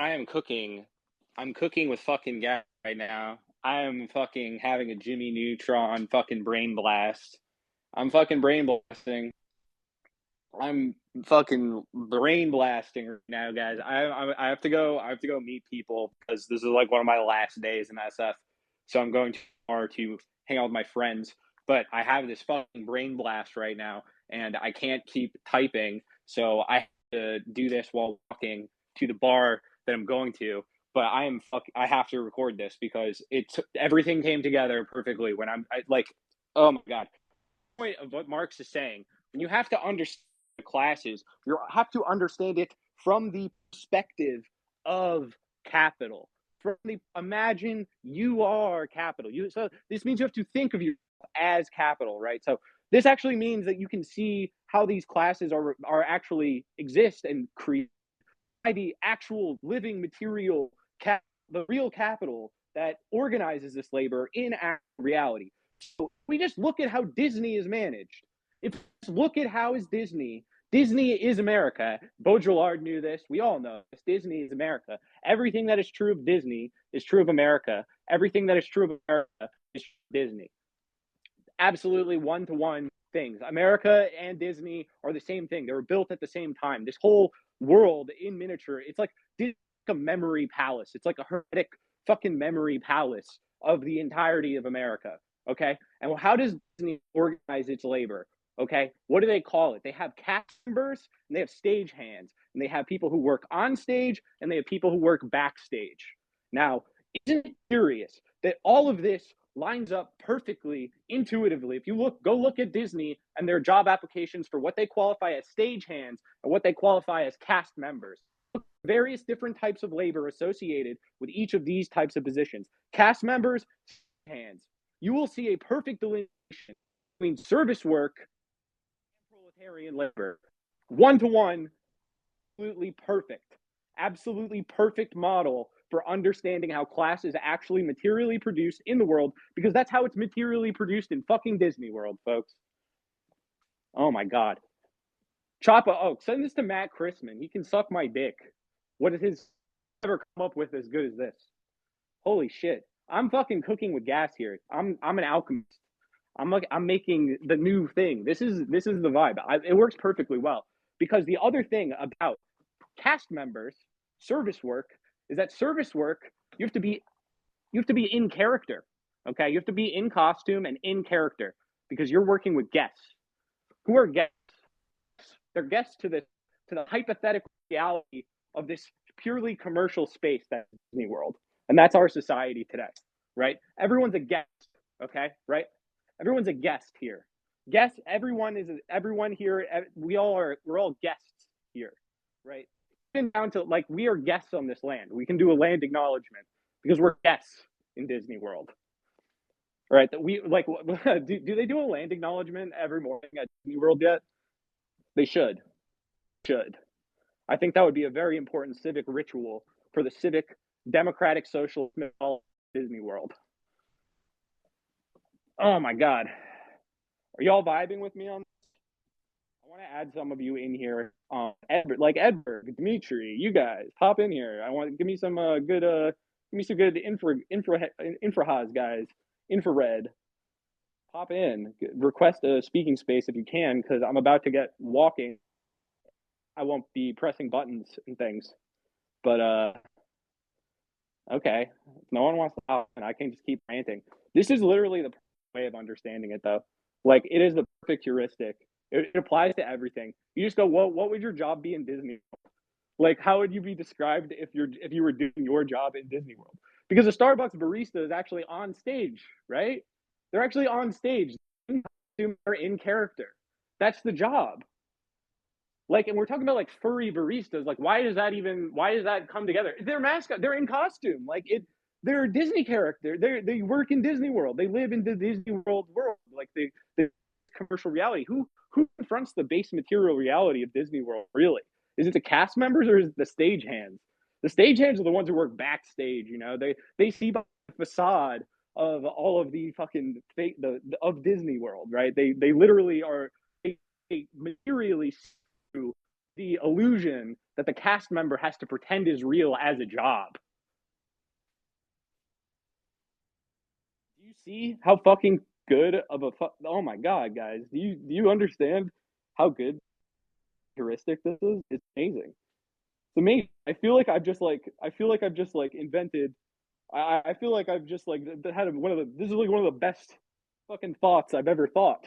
I am cooking. I'm cooking with fucking gas right now. I am fucking having a Jimmy Neutron fucking brain blast. I'm fucking brain blasting. I'm fucking brain blasting right now, guys. I have to go. I have to go meet people because this is like one of my last days in SF. So I'm going tomorrow to hang out with my friends. But I have this fucking brain blast right now, and I can't keep typing. So I have to do this while walking to the bar that I'm going to. But I have to record this because everything came together perfectly when like, oh my god. The point of what Marx is saying, when you have to understand the classes, you have to understand it from the perspective of capital. Imagine you are capital. So this means you have to think of you as capital, right? So this actually means that you can see how these classes are actually exist and create the actual living material, the real capital that organizes this labor in actual reality. So we just look at how Disney is managed. If we just look at how is Disney, Disney is America. Baudrillard knew this. We all know this. Disney is America. Everything that is true of Disney is true of America. Everything that is true of America is true of Disney. Absolutely one-to-one things. America and Disney are the same thing. They were built at the same time. This whole world in miniature, it's like a memory palace. It's like a hermetic fucking memory palace of the entirety of America. Okay. And how does Disney organize its labor? Okay. What do they call it? They have cast members and they have stage hands and they have people who work on stage and they have people who work backstage. Now, isn't it curious that all of this lines up perfectly intuitively? If you go look at Disney and their job applications for what they qualify as stage hands and what they qualify as cast members, various different types of labor associated with each of these types of positions. Cast members, hands. You will see a perfect delineation between service work and proletarian labor. One to one, absolutely perfect model for understanding how class is actually materially produced in the world, because that's how it's materially produced in fucking Disney World, folks. Oh my god. Choppa, oh, send this to Matt Chrisman. He can suck my dick. What did his ever come up with as good as this? Holy shit. I'm fucking cooking with gas here. I'm an alchemist. I'm making the new thing. This is the vibe. It works perfectly well, because the other thing about cast members, service work, is that service work, you have to be in character. Okay? You have to be in costume and in character because you're working with guests. Who are guests? They're guests to the hypothetical reality of this purely commercial space that's Disney World. And that's our society today, right? Everyone's a guest, okay? Right? Everyone's a guest here. Everyone here, we're all guests here, right? Even down to, like, we are guests on this land. We can do a land acknowledgement because we're guests in Disney World. Right? That we like do they do a land acknowledgement every morning at Disney World yet? They should. Should. I think that would be a very important civic ritual for the civic democratic socialist of Disney World. Oh my god. Are y'all vibing with me on this? I want to add some of you in here. Edward, Dimitri, you guys, pop in here. I want give me some good infrahas, guys. Infrared. Pop in. Request a speaking space if you can, because I'm about to get walking. I won't be pressing buttons and things. But okay. If no one wants to talk, and I can just keep ranting. This is literally the way of understanding it, though. Like, it is the perfect heuristic. It applies to everything. You just go, well, what would your job be in Disney World? Like, how would you be described if you were doing your job in Disney World? Because a Starbucks barista is actually on stage, right? They're actually on stage. They're in character. That's the job. Like, and we're talking about like furry baristas. Like, why does that come together? They're mascot. They're in costume. They're a Disney character. They work in Disney World. They live in the Disney World. Like the commercial reality. Who confronts the base material reality of Disney World? Really, is it the cast members or is it the stage hands? The stage hands are the ones who work backstage. You know, they see the facade of all of the fucking of Disney World, right? They literally are. They materially the illusion that the cast member has to pretend is real as a job. Do you see how fucking good of a oh my god, guys? Do you understand how good heuristic this is? It's amazing. It's amazing. I feel like I've just like invented. I feel like I've just like had one of the. This is like one of the best fucking thoughts I've ever thought.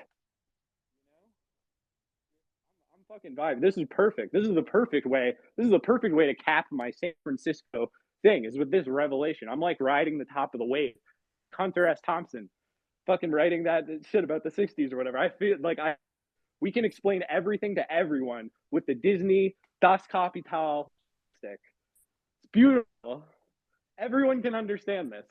I'm fucking vibe. This is perfect. This is the perfect way. This is the perfect way to cap my San Francisco thing. Is with this revelation. I'm like riding the top of the wave. Hunter S. Thompson, fucking writing that shit about the '60s or whatever. I feel like we can explain everything to everyone with the Disney Das Kapital stick. It's beautiful. Everyone can understand this.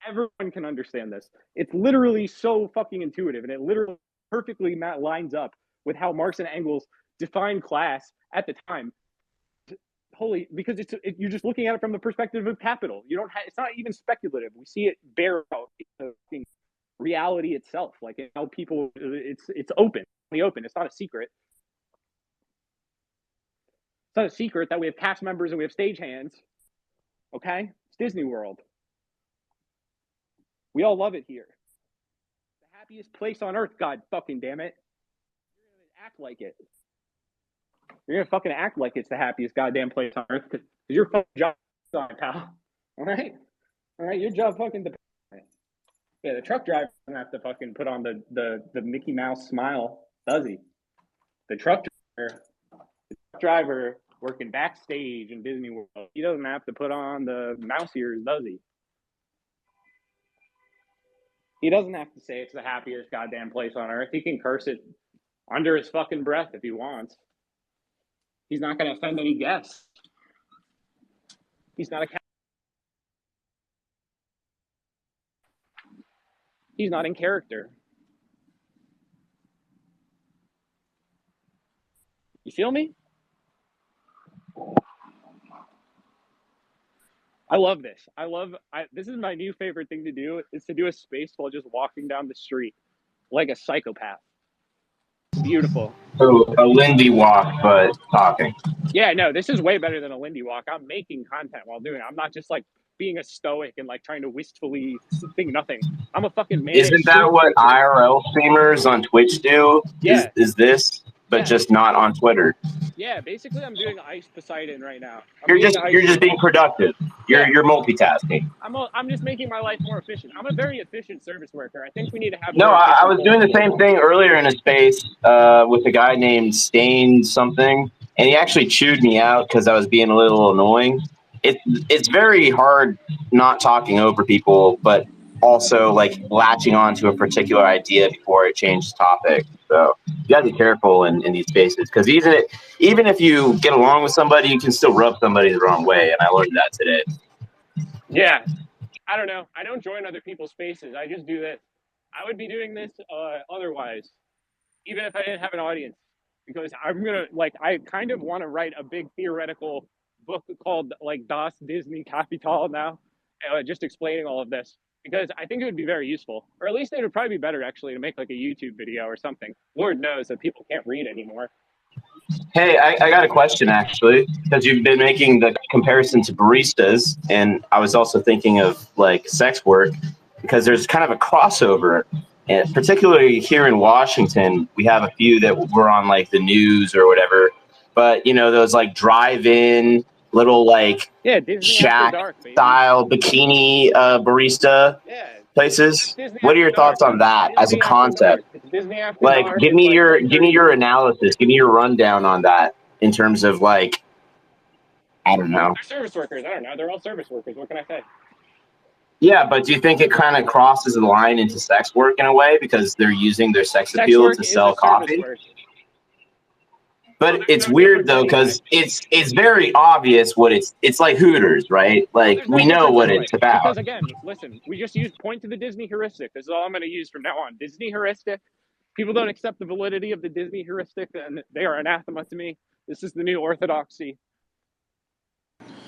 Everyone can understand this. It's literally so fucking intuitive, and it literally perfectly lines up with how Marx and Engels defined class at the time. Holy, because you're just looking at it from the perspective of capital. You don't. It's not even speculative. We see it bear out in reality itself. Like how people. It's open. The open. It's not a secret. It's not a secret that we have cast members and we have stagehands. Okay, it's Disney World. We all love it here. The happiest place on earth, god fucking damn it. You're gonna act like it. You're gonna fucking act like it's the happiest goddamn place on earth because your fucking job on it, pal. Alright? Alright, your job fucking depends on it. Yeah, the truck driver doesn't have to fucking put on the Mickey Mouse smile, does he? The truck driver working backstage in Disney World, he doesn't have to put on the mouse ears, does he? He doesn't have to say it's the happiest goddamn place on earth. He can curse it under his fucking breath if he wants. He's not going to offend any guests. He's not a. He's not in character. You feel me? I love this. This is my new favorite thing to do is to do a space while just walking down the street like a psychopath. Beautiful. So a Lindy walk, but talking. Yeah, no, this is way better than a Lindy walk. I'm making content while doing it. I'm not just like being a stoic and like trying to wistfully think nothing. I'm a fucking man. Isn't that what IRL streamers on Twitch do? Yeah. Is this, but just not on Twitter? Yeah, basically, I'm doing Ice Poseidon right now. You're just being productive. You're multitasking. I'm just making my life more efficient. I'm a very efficient service worker. I think we need to have. No, I was doing the same thing earlier in a space with a guy named Stain something, and he actually chewed me out because I was being a little annoying. It's very hard not talking over people, but also like latching on to a particular idea before it changes topic. So you got to be careful in these spaces because even if you get along with somebody, you can still rub somebody the wrong way. And I learned that today. Yeah. I don't know. I don't join other people's spaces. I just do this. I would be doing this otherwise, even if I didn't have an audience, because I kind of want to write a big theoretical book called like Das Disney Kapital now, just explaining all of this. Because I think it would be very useful, or at least it would probably be better actually to make like a YouTube video or something. Lord knows that people can't read anymore. Hey, I got a question actually, because you've been making the comparison to baristas, and I was also thinking of like sex work, because there's kind of a crossover, and particularly here in Washington, we have a few that were on like the news or whatever, but you know those like drive-in little like shack style bikini barista places. What are your thoughts on that as a concept? Like, give me your analysis. Give me your rundown on that in terms of like, I don't know. They're service workers. I don't know. They're all service workers. What can I say? Yeah, but do you think it kind of crosses the line into sex work in a way because they're using their sex appeal to sell coffee? But it's weird though, because it's very obvious what it's like Hooters, right? Like we know what it's about. Because again, listen, we just point to the Disney heuristic. This is all I'm going to use from now on. Disney heuristic. People don't accept the validity of the Disney heuristic, and they are anathema to me. This is the new orthodoxy.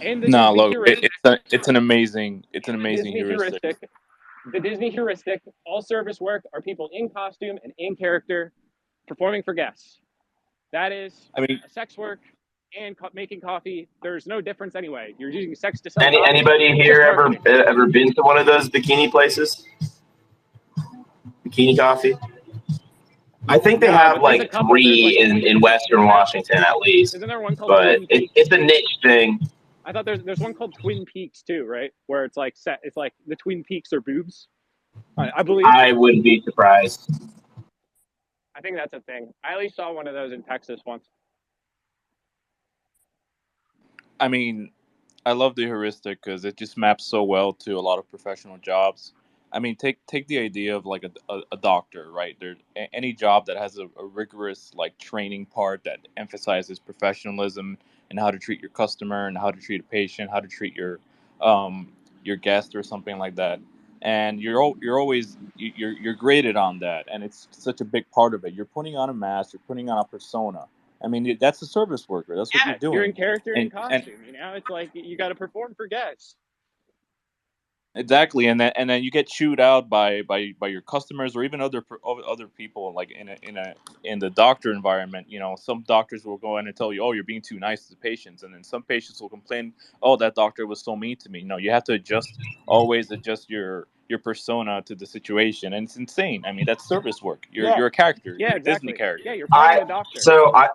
And look, it's an amazing heuristic. The Disney heuristic. All service work are people in costume and in character, performing for guests. That is, sex work and making coffee. There's no difference anyway. You're using sex to sell coffee. Anybody here ever been to one of those bikini places? Bikini coffee? I think they have like 3 in Western Washington at least. Isn't there one called but Twin Peaks? It's a niche thing. I thought there's one called Twin Peaks too, right? Where it's like it's like the Twin Peaks are boobs. I believe. I wouldn't be surprised. I think that's a thing. I at least saw one of those in Texas once. I mean, I love the heuristic because it just maps so well to a lot of professional jobs. I mean, take the idea of like a doctor, right? There, any job that has a rigorous like training part that emphasizes professionalism and how to treat your customer and how to treat a patient, how to treat your guest or something like that. And you're graded on that, and it's such a big part of it. You're putting on a mask, you're putting on a persona. I mean, that's a service worker. That's what you're doing. You're in character and in costume. You know, it's like you got to perform for guests. Exactly, and then you get chewed out by your customers or even other people. Like in the doctor environment, you know, some doctors will go in and tell you, "Oh, you're being too nice to the patients," and then some patients will complain, "Oh, that doctor was so mean to me." No, you have to always adjust your persona to the situation, and it's insane. I mean, that's service work. You're a character. Yeah, you're exactly. A Disney character. Yeah, you're playing the doctor.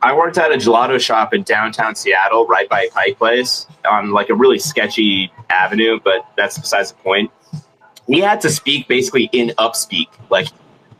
I worked at a gelato shop in downtown Seattle, right by Pike Place, on like a really sketchy avenue, but that's besides the point. We had to speak basically in upspeak, like,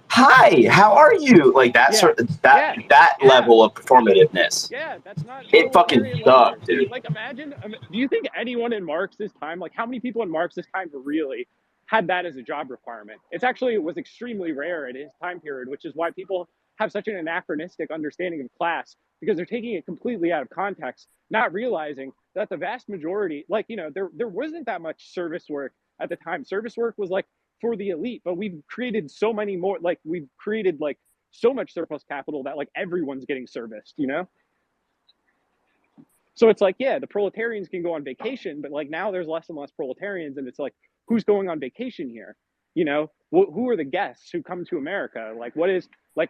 "Hi, how are you?" Like that level of performativeness. Yeah, that's not. It fucking sucked, dude. Like, imagine. Do you think anyone in Marx's time, like, how many people in Marx's time really had that as a job requirement? It was extremely rare at his time period, which is why people have such an anachronistic understanding of class, because they're taking it completely out of context, not realizing that the vast majority, like, you know, there wasn't that much service work at the time. Service work was like for the elite, but we've created so many more, like we've created like so much surplus capital that like everyone's getting serviced, you know? So it's like, yeah, the proletarians can go on vacation, but like now there's less and less proletarians, and it's like, who's going on vacation here? You know, who are the guests who come to America? Like, what is like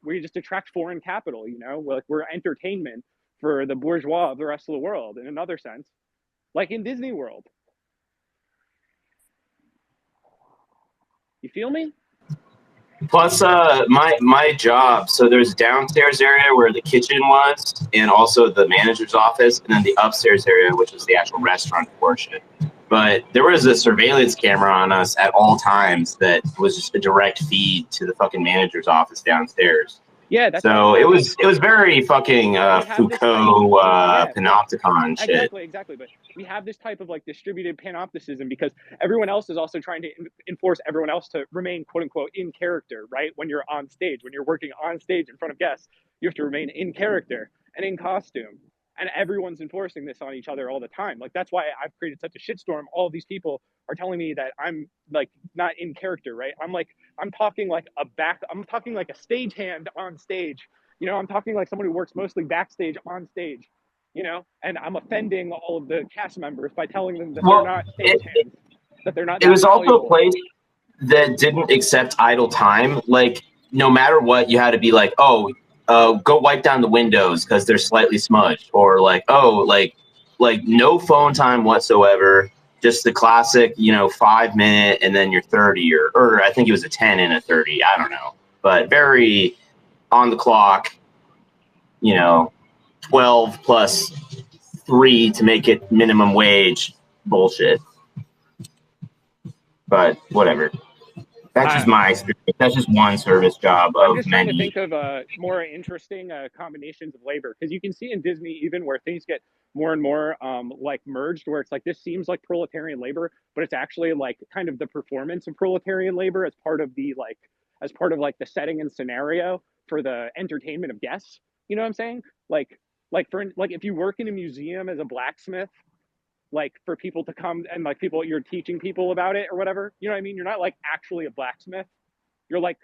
we just attract foreign capital, you know? We're entertainment for the bourgeois of the rest of the world in another sense, like in Disney World. You feel me? Plus, my job. So there's downstairs area where the kitchen was, and also the manager's office, and then the upstairs area, which was the actual restaurant portion. But there was a surveillance camera on us at all times that was just a direct feed to the fucking manager's office downstairs. Yeah, that's so it was very fucking Foucault panopticon shit. Exactly. But we have this type of like distributed panopticism because everyone else is also trying to enforce everyone else to remain quote unquote in character, right? When you're on stage, when you're working on stage in front of guests, you have to remain in character and in costume. And everyone's enforcing this on each other all the time. Like, that's why I've created such a shitstorm. All of these people are telling me that I'm like not in character, right? I'm talking like a stagehand on stage. You know, I'm talking like someone who works mostly backstage on stage, you know, and I'm offending all of the cast members by telling them that they're not stagehands, that they're not. It was also a place that didn't accept idle time. Like, no matter what, you had to be like, "Oh, go wipe down the windows because they're slightly smudged," or like, "Oh, like no phone time whatsoever. Just the classic, you know, 5 minute and then you're 30 or I think it was a 10 and a 30. I don't know, but very on the clock, you know, 12 plus 3 to make it minimum wage bullshit." But whatever. That's just my experience. That's just one service job of many. I'm just trying to think of more interesting combinations of labor, because you can see in Disney even where things get more and more like merged, where it's like this seems like proletarian labor, but it's actually like kind of the performance of proletarian labor as part of the the setting and scenario for the entertainment of guests. You know what I'm saying? Like if you work in a museum as a blacksmith, like for people to come and like you're teaching people about it or whatever, you know what I mean? You're not like actually a blacksmith. You're like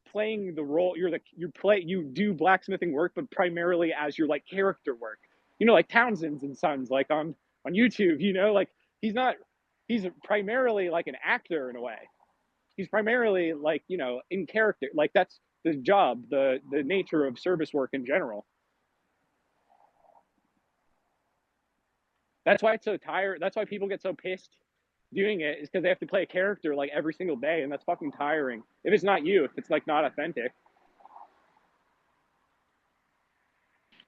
playing the role. You do blacksmithing work, but primarily as your like character work. You know, like Townsend's and Sons, like on YouTube. You know, like he's primarily like an actor in a way. He's primarily like, you know, in character. Like that's the job, the nature of service work in general. That's why it's so tired. That's why people get so pissed doing it, is because they have to play a character like every single day, and that's fucking tiring. If it's not you, if it's like not authentic.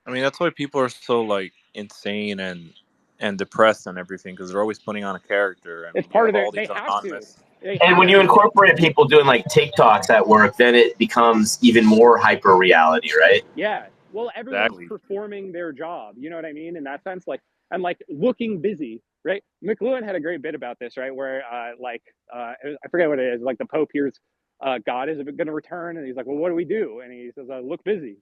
I mean, that's why people are so like insane and depressed and everything because they're always putting on a character. I It's mean, you part of have their. all They these have to. anonymous. They And when have you to. incorporate people doing like TikToks at work, then it becomes even more hyper reality, right? Yeah. Well, everyone's Exactly. performing their job. You know what I mean? In that sense, like, and like looking busy, right? McLuhan had a great bit about this, right? Where, I forget what it is. Like the Pope hears, God is going to return, and he's like, "Well, what do we do?" And he says, "Look busy."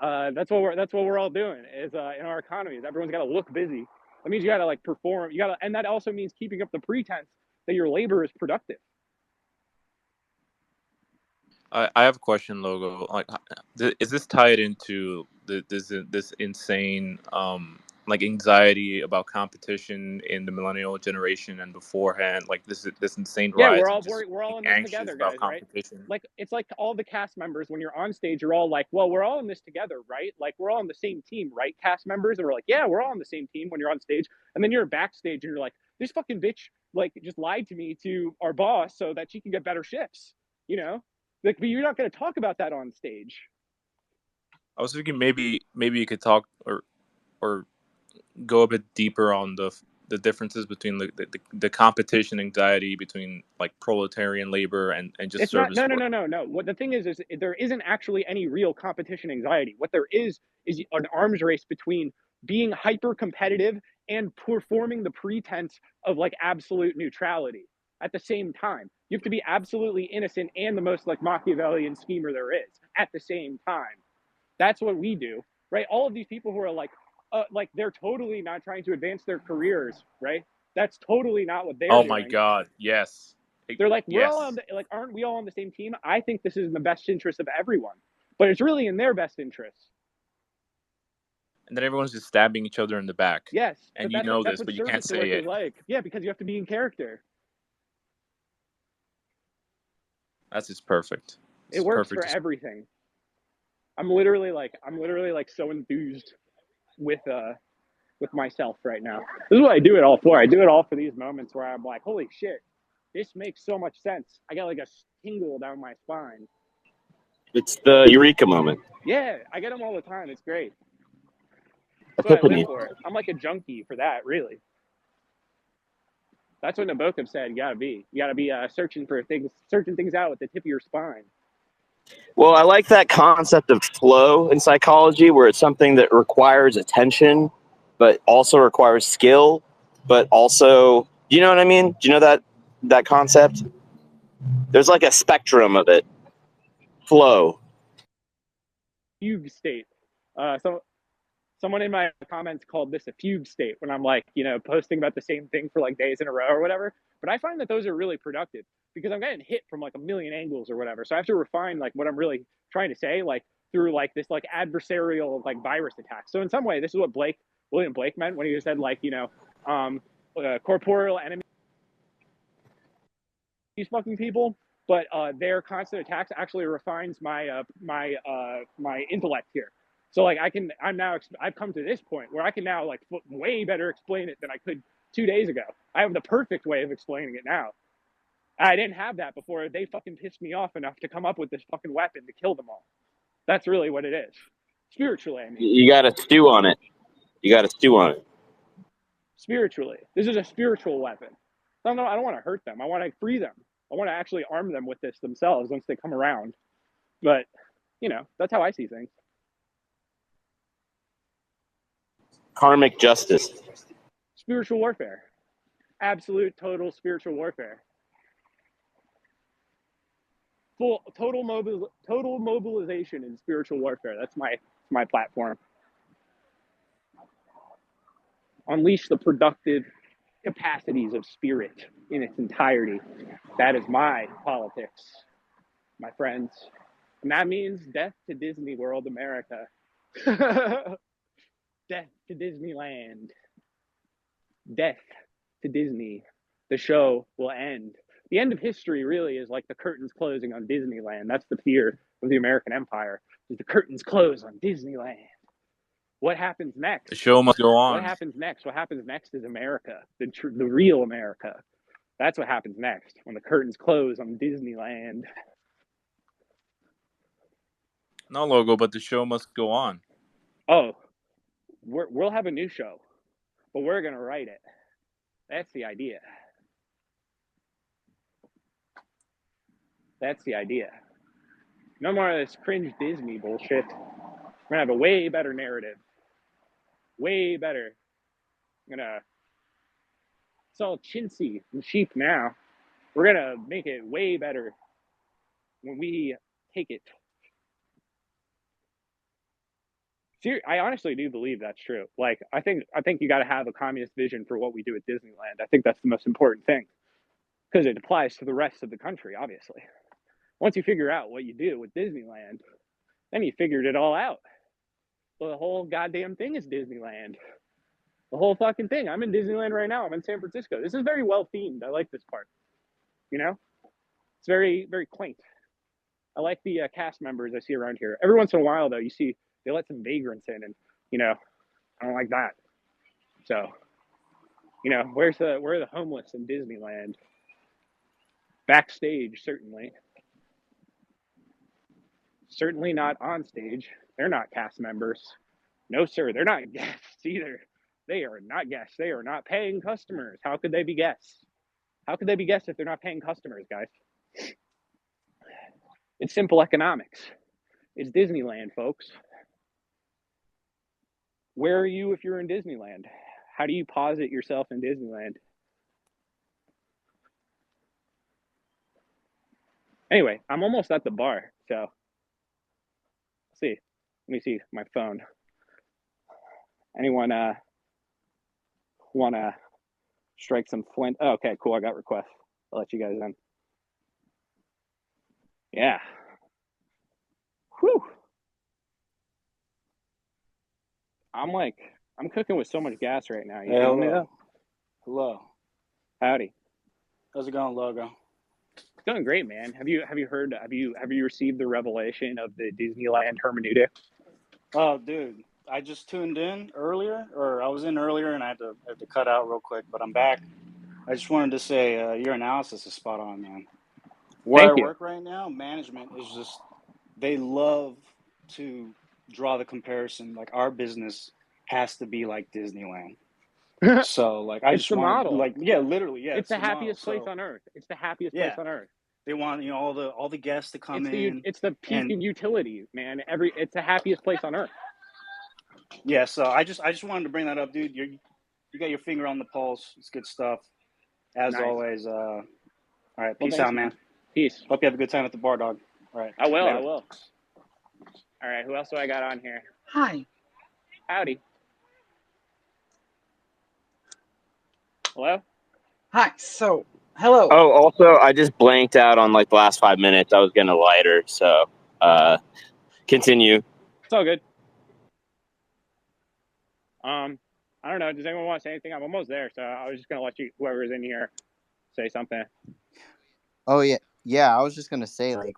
That's what we're all doing. Is in our economies, everyone's got to look busy. That means you got to like perform. You got to, and that also means keeping up the pretense that your labor is productive. I have a question, Logo. Like, is this tied into this insane like anxiety about competition in the millennial generation and beforehand? Like this insane Yeah, we're rise all and just we're all being in this anxious together, about guys, right? competition. Like it's like all the cast members when you're on stage, you're all like, well, we're all in this together, right? Like we're all on the same team, right? Cast members, and we're like, yeah, we're all on the same team when you're on stage, and then you're backstage and you're like, this fucking bitch like just lied to me to our boss so that she can get better shifts, you know? Like, but you're not going to talk about that on stage. I was thinking maybe you could talk or go a bit deeper on the differences between the competition anxiety between like proletarian labor and just It's not. service No, no, work. no, no, no. What the thing is there isn't actually any real competition anxiety. What there is an arms race between being hyper competitive and performing the pretense of like absolute neutrality at the same time. You have to be absolutely innocent and the most like Machiavellian schemer there is at the same time. That's what we do, right? All of these people who are like they're totally not trying to advance their careers, right? That's totally not what they're Oh my doing. God! Yes, They're like, we're all on yes. the, like, aren't we all on the same team? I think this is in the best interest of everyone, but it's really in their best interest. And then everyone's just stabbing each other in the back, Yes, but and you that's what know that's this, what but you can't service say work is it. like. Yeah, because you have to be in character. That's just perfect. It It's works perfect. for everything. I'm literally like so enthused with myself right now. This is what I do it all for. I do it all for these moments where I'm like, holy shit, this makes so much sense. I got like a tingle down my spine. It's the eureka moment. Yeah, I get them all the time. It's great. That's what I live Epiphany. for. I'm like a junkie for that, really. That's what Nabokov said. You gotta be. You gotta be searching for things, searching things out with the tip of your spine. Well, I like that concept of flow in psychology, where it's something that requires attention, but also requires skill, but also, you know what I mean? Do you know that concept? There's like a spectrum of it. Flow. Fugue state. So someone in my comments called this a fugue state when I'm like, posting about the same thing for like days in a row or whatever. But I find that those are really productive because I'm getting hit from like a million angles or whatever. So I have to refine like what I'm really trying to say, like through like this like adversarial like virus attack. So in some way, this is what William Blake meant when he said like, corporeal enemies, these fucking people, but their constant attacks actually refines my intellect here. So like I've come to this point where I can now like way better explain it than I could 2 days ago. I have the perfect way of explaining it now. I didn't have that before. They fucking pissed me off enough to come up with this fucking weapon to kill them all. That's really what it is. Spiritually, I mean. You got to stew on it. You got to stew on it. Spiritually. This is a spiritual weapon. I don't want to hurt them. I want to free them. I want to actually arm them with this themselves once they come around. But, that's how I see things. Karmic justice. Spiritual warfare. Absolute, total spiritual warfare. Total mobilization in spiritual warfare. That's my platform. Unleash the productive capacities of spirit in its entirety. That is my politics, my friends. And that means death to Disney World America. Death to Disneyland. Death to Disney. The show will end. The end of history really is like the curtains closing on Disneyland. That's the fear of the American empire. Is the curtains close on Disneyland. what happens The next? show must go What on. happens next? What happens next is America, the real America. That's what happens next when the curtains close on Disneyland. No logo, but the show must go on. Oh, we'll have a new show, but we're gonna write it. That's the idea. That's the idea. No more of this cringe Disney bullshit. We're gonna have a way better narrative. Way better. It's all chintzy and cheap now. We're gonna make it way better when we take it. I honestly do believe that's true. Like, I think you got to have a communist vision for what we do at Disneyland. I think that's the most important thing because it applies to the rest of the country, obviously. Once you figure out what you do with Disneyland, then you figured it all out. So the whole goddamn thing is Disneyland. The whole fucking thing. I'm in Disneyland right now. I'm in San Francisco. This is very well themed. I like this part. You know, it's very, very quaint. I like the cast members I see around here. Every once in a while, though, you see they let some vagrants in, and I don't like that. So, where are the homeless in Disneyland? Backstage, certainly. Certainly not on stage. They're not cast members. No, sir. They're not guests either. They are not guests. They are not paying customers. How could they be guests? How could they be guests if they're not paying customers, guys? It's simple economics. It's Disneyland, folks. Where are you if you're in Disneyland? How do you posit yourself in Disneyland? Anyway, I'm almost at the bar, so let's see. Let me see my phone. Anyone want to strike some flint? Oh, okay, cool. I got requests. I'll let you guys in. Yeah. Whew. I'm cooking with so much gas right now. You Hey, feel me hello. though? Hello. Howdy. How's it going, Logo? It's going great, man. Have you received the revelation of the Disneyland hermeneutic? Oh, dude, I just tuned in earlier, or I was in earlier, and I had to cut out real quick, but I'm back. I just wanted to say your analysis is spot on, man. Where I Thank you. work right now, management is just, they love to draw the comparison. Like, our business has to be like Disneyland. So, like, I It's just the wanted, model. like, yeah, literally, yeah, It's the the model. happiest place So, on earth. It's the happiest yeah, place on earth. they want all the guests to come in, It's the peak and in utility, man. It's the happiest place on earth. yeah. So I just wanted to bring that up, dude. You got your finger on the pulse. It's good stuff, as Nice. always. All right, Well, peace thanks, out, man. Peace. Hope you have a good time at the bar, dog. All right, I will. later. I will. All right. Who else do I got on here? Hi. Howdy. Hello. Hi. So, hello. Oh, also, I just blanked out on like the last 5 minutes. I was getting a lighter, so continue. It's all good. I don't know. Does anyone want to say anything? I'm almost there, so I was just gonna let whoever's in here, say something. Oh yeah. I was just gonna say, like,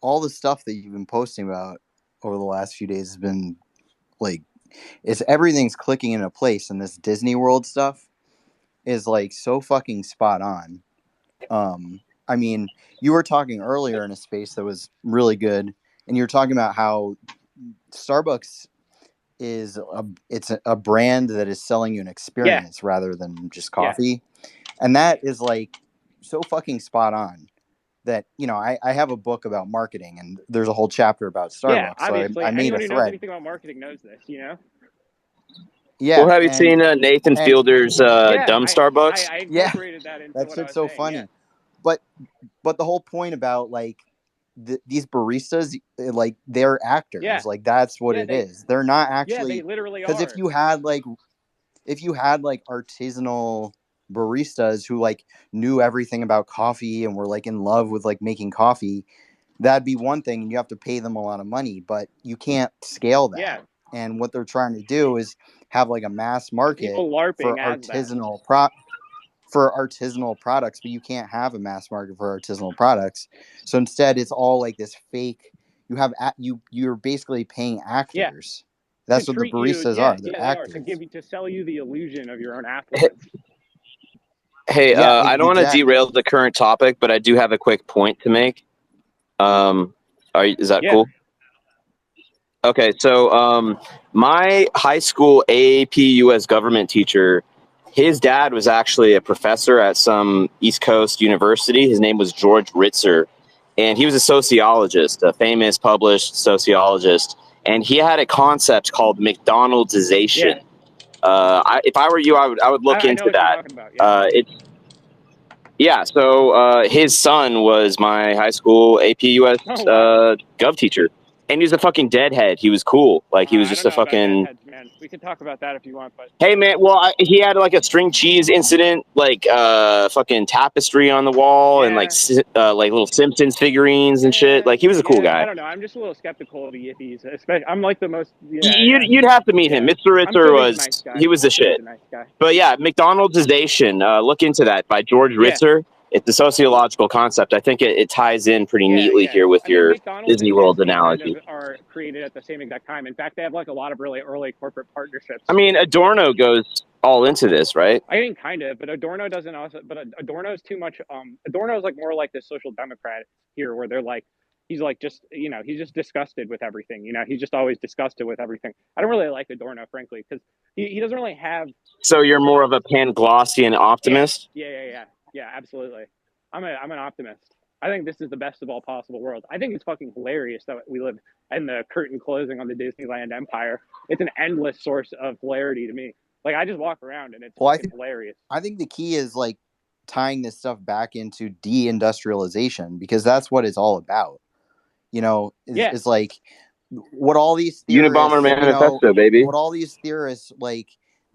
all the stuff that you've been posting about over the last few days has been like, everything's clicking into place, and this Disney World stuff is like so fucking spot on. I mean, you were talking earlier in a space that was really good, and you were talking about how Starbucks is a brand that is selling you an experience rather than just coffee. And that is like so fucking spot on that, I have a book about marketing, and there's a whole chapter about Starbucks. Yeah, obviously. So I made anyone a who knows thread. anything about marketing knows this, Yeah. Well, have you seen Nathan Fielder's Dumb Starbucks? I incorporated that into that what shit's I was so saying. funny. Yeah. But the whole point about like these baristas, like, they're actors. Yeah. Like, that's what it is. They're not actually. Yeah, they literally are. Because if you had like artisanal baristas who like knew everything about coffee and were like in love with like making coffee, that'd be one thing, and you have to pay them a lot of money, but you can't scale that. Yeah. And what they're trying to do is have like a mass market People LARPing for artisanal products, but you can't have a mass market for artisanal products. So instead, it's all like this fake. You're basically paying actors That's To what the treat you, baristas are. They're they are to actors. to sell you the illusion of your own affluence. Hey, Yeah, I don't want to exactly. derail the current topic, but I do have a quick point to make. Is that Yeah. cool? Okay, so my high school AAP US government teacher, his dad was actually a professor at some East Coast university. His name was George Ritzer, and he was a sociologist, a famous published sociologist, and he had a concept called McDonald'sization. If I were you, I would look I know into what you're that. talking about. Yeah. It's yeah. So his son was my high school AP US Oh wow. gov teacher, and he was a fucking deadhead. He was cool. Like he was I just don't a know about fucking deadheads, man. We could talk about that if you want, but hey man. Well, he had like a string cheese incident, like fucking tapestry on the wall, and yeah. like little Simpsons figurines and shit. Like he was a cool I guy. don't know. I'm just a little skeptical of the Yippies. Especially, I'm like the most. You'd have to meet him. Mr. I'm Ritzer sure he's a nice guy. he was the I'm sure he's shit. a nice guy. But yeah, McDonald'sization. Look into that by George Yeah. Ritzer. It's a sociological concept. I think it ties in pretty neatly Yeah. here with I mean, your McDonald's Disney and World Disney kind of analogy. are created at the same exact time. In fact, they have like a lot of really early corporate partnerships. I mean, Adorno goes all into this, right? I mean, kind of, but Adorno doesn't also. But Adorno's too much. Adorno's like more like the social democrat here, where they're like, he's like just he's just disgusted with everything. He's just always disgusted with everything. I don't really like Adorno, frankly, because he doesn't really have. So you're more of a Panglossian Yeah, optimist? yeah, absolutely. I'm an optimist. I think this is the best of all possible worlds. I think it's fucking hilarious that we live in the curtain closing on the Disneyland empire. It's an endless source of hilarity to me. Like I just walk around and it's Well, fucking hilarious. I think the key is like tying this stuff back into deindustrialization, because that's what it's all about. Is like what all these Unabomber theorists, Manifesto, baby. what all these theorists like,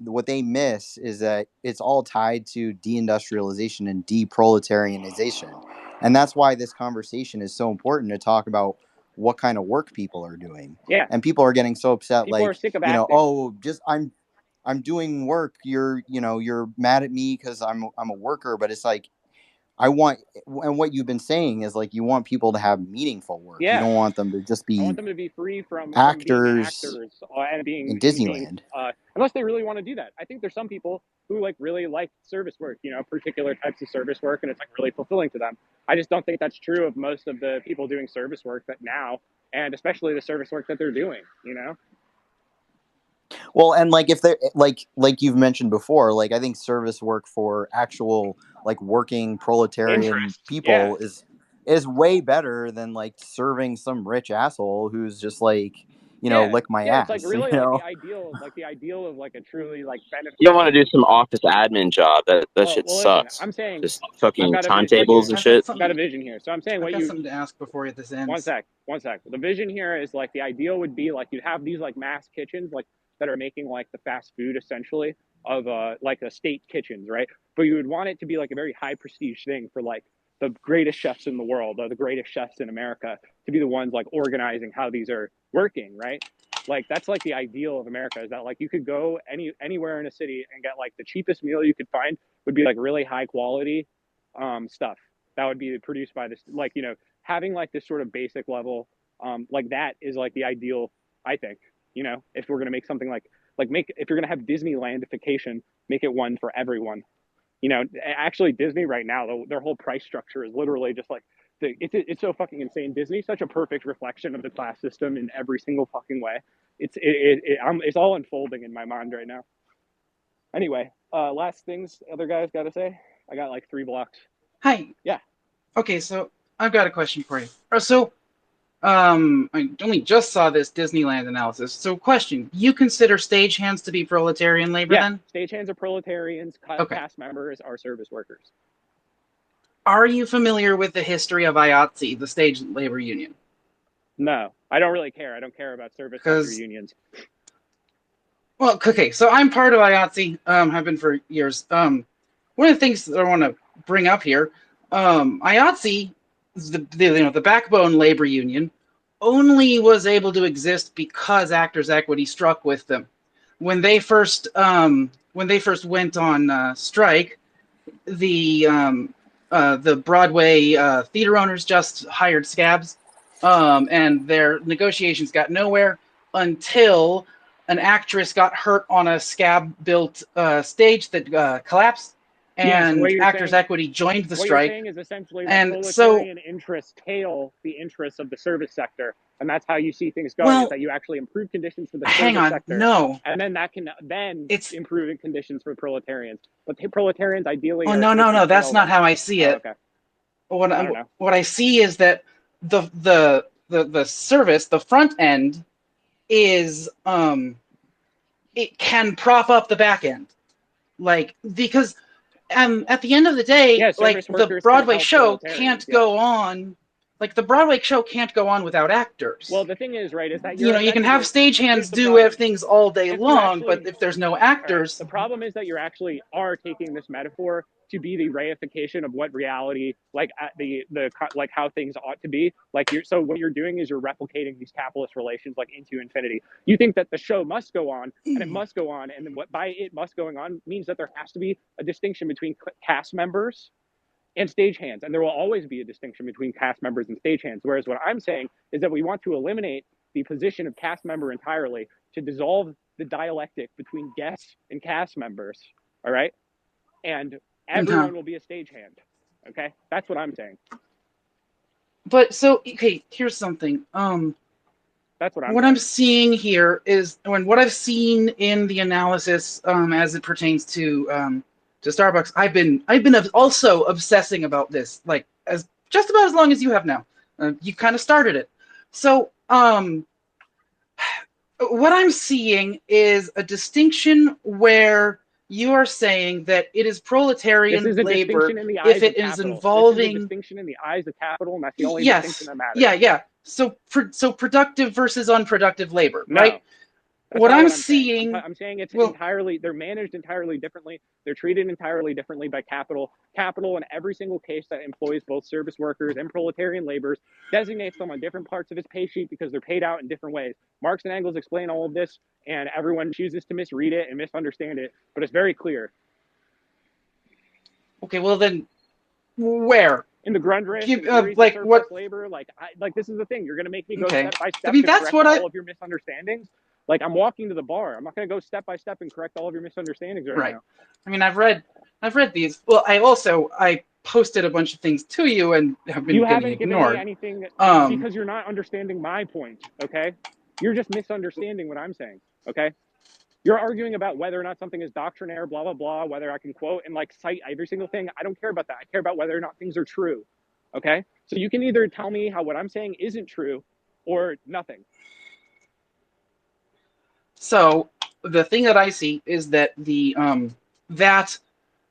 what they miss is that it's all tied to deindustrialization and deproletarianization. And that's why this conversation is so important, to talk about what kind of work people are doing. Yeah. And people are getting so upset, People are sick of acting. oh, just I'm doing work. You're mad at me because I'm a worker. But it's like, and what you've been saying is like, you want people to have meaningful work. Yeah. You don't want them to just be I want them to be free from actors and being in Disneyland. Unless they really want to do that. I think there's some people who like really like service work, particular types of service work, and it's like really fulfilling to them. I just don't think that's true of most of the people doing service work that now, and especially the service work that they're doing. Well, and like if they're like you've mentioned before, like I think service work for actual like working proletarian people is way better than like serving some rich asshole who's just like lick my ass. It's like really like the ideal of like a truly like benefit. You don't want to do some office admin job. That shit sucks. Listen, I'm saying just fucking I've got timetables and shit. I've got a vision here, so I'm saying I've got something to ask before this ends. One sec. The vision here is like the ideal would be like you'd have these like mass kitchens like that are making like the fast food essentially of like the state kitchens, right? But you would want it to be like a very high prestige thing for like the greatest chefs in the world or the greatest chefs in America to be the ones like organizing how these are working, right? Like that's like the ideal of America, is that like you could go anywhere in a city and get like the cheapest meal you could find would be like really high quality stuff that would be produced by this, like having like this sort of basic level like that is like the ideal, I think. If we're gonna make something like if you're gonna have Disneylandification, make it one for everyone. Actually Disney right now, their whole price structure is literally just like it's so fucking insane. Disney's such a perfect reflection of the class system in every single fucking way. It's all unfolding in my mind right now. Anyway, last things other guys got to say. I got like 3 blocks. Hi. Yeah. Okay, so I've got a question for you. So, I only just saw this Disneyland analysis. So, question: do you consider stagehands to be proletarian labor? Yeah, then stagehands are proletarians. Cast members are service workers. Are you familiar with the history of IATSE, the stage labor union? No, I don't really care. I don't care about service worker unions. Well, okay, so I'm part of IATSE. Have been for years. One of the things that I want to bring up here, IATSE, the backbone labor union, only was able to exist because Actors Equity struck with them. When they first went on strike, the Broadway theater owners just hired scabs, and their negotiations got nowhere until an actress got hurt on a scab-built stage that collapsed, Yeah, so and what you're Actors saying, Equity joined the what you're strike. saying is essentially that And so, proletarian interests tail the interests of the service sector, and that's how you see things going. Is well, that you actually improve conditions for the hang service on, sector, no, and then that can then it's improve conditions for proletarians. But the proletarians ideally oh are no, no, supposed to no, that's tail not them. how I see Oh, it. okay. What I don't know. what I see is that the service, the front end, is it can prop up the back end, like, because at the end of the day, Yeah, like, service the workers can Broadway help show proletarians. can't Yeah. go on, like, the Broadway show can't go on without actors. Well, the thing is, right, is that You you're know, you can have effectively. stagehands Here's the do problem. things all day If you long, but actually, if there's no all right, actors, the problem is that you actually are taking this metaphor to be the reification of what reality, like at like how things ought to be. Like so what you're doing is you're replicating these capitalist relations like into infinity. You think that the show must go on, and it must go on, and then what by it must going on means that there has to be a distinction between cast members and stagehands, and there will always be a distinction between cast members and stagehands. Whereas what I'm saying is that we want to eliminate the position of cast member entirely to dissolve the dialectic between guests and cast members. All right, and everyone will be a stagehand. Okay, that's what I'm saying. But so, okay, here's something. That's what I'm What saying. I'm seeing here is what I've seen in the analysis, as it pertains to Starbucks. I've been also obsessing about this, like, as just about as long as you have now. You kind of started it. So, what I'm seeing is a distinction where you are saying that it is proletarian This is a labor distinction in the eyes if it of is capital. involving. This is a distinction in the eyes of capital, and that's the only Yes, distinction that matters. yeah. So productive versus unproductive labor, No, right? that's What not I'm what I'm saying. seeing, I'm saying it's well, entirely, they're managed entirely differently. They're treated entirely differently by capital. Capital, in every single case that employs both service workers and proletarian laborers, designates them on different parts of its pay sheet because they're paid out in different ways. Marx and Engels explain all of this, and everyone chooses to misread it and misunderstand it, but it's very clear. okay, well then, where? In the Grundrisse and theories Like, of what? surplus labor, like this is the thing. You're going to make me go Okay. step by step I mean, to that's correct what all of your misunderstandings. Like, I'm walking to the bar. I'm not going to go step by step and correct all of your misunderstandings right now. I mean, I've read these. Well, I posted a bunch of things to you and have been You getting haven't given ignored. me anything because you're not understanding my point, okay? You're just misunderstanding what I'm saying, okay? You're arguing about whether or not something is doctrinaire, blah, blah, blah, whether I can quote and like cite every single thing. I don't care about that. I care about whether or not things are true, okay? So you can either tell me how what I'm saying isn't true or nothing. So the thing that I see is that that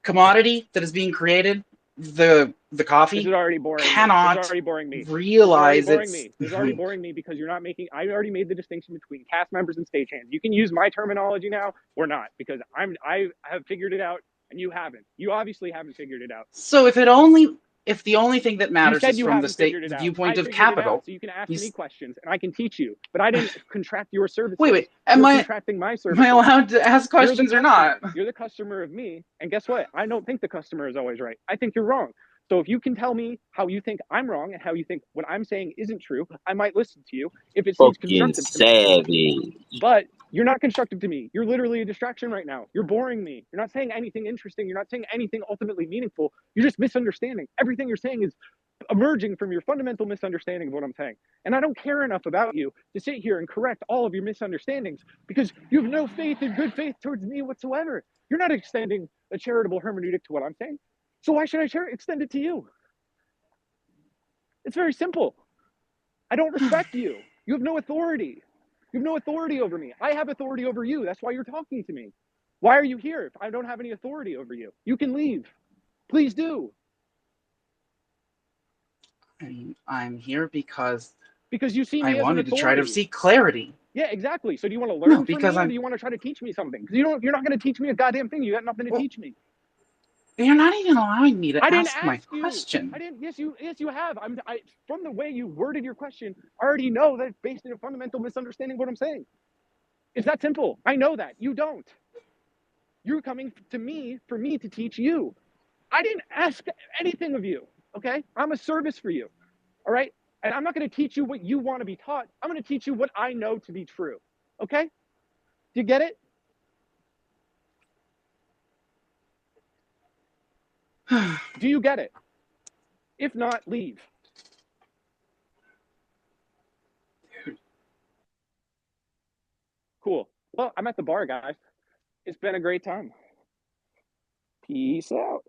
commodity that is being created, the coffee, This is already boring cannot me. This is already boring me. realize This is already boring me because you're not making. I already made the distinction between cast members and stagehands. You can use my terminology now or not because I have figured it out and you haven't. You obviously haven't figured it out. So if the only thing that matters is from the viewpoint of capital, so you can ask me questions and I can teach you. But I didn't contract your services. Wait, you're contracting my services. Am I allowed to ask questions or not? You're the customer of me, and guess what? I don't think the customer is always right. I think you're wrong. So if you can tell me how you think I'm wrong and how you think what I'm saying isn't true, I might listen to you if it seems constructive to me. But you're not constructive to me. You're literally a distraction right now. You're boring me. You're not saying anything interesting. You're not saying anything ultimately meaningful. You're just misunderstanding. Everything you're saying is emerging from your fundamental misunderstanding of what I'm saying. And I don't care enough about you to sit here and correct all of your misunderstandings because you have no faith in good faith towards me whatsoever. You're not extending a charitable hermeneutic to what I'm saying. So why should I extend it to you? It's very simple. I don't respect you. You have no authority. You have no authority over me. I have authority over you. That's why you're talking to me. Why are you here if I don't have any authority over you? You can leave. Please do. I'm here because you see me I as wanted an to try to authority. seek clarity. Yeah, exactly. So do you want to learn from me, or I'm- do you want to try to teach me something? Because you're not going to teach me a goddamn thing. You got nothing to teach me. You're not even allowing me to I didn't ask my you. question. I didn't. Yes, you have. From the way you worded your question, I already know that it's based on a fundamental misunderstanding of what I'm saying. It's that simple. I know that. You don't. You're coming to me for me to teach you. I didn't ask anything of you. Okay? I'm a service for you. All right? And I'm not going to teach you what you want to be taught. I'm going to teach you what I know to be true. Okay? Do you get it? Do you get it? If not, leave. Cool. Well, I'm at the bar, guys. It's been a great time. Peace out.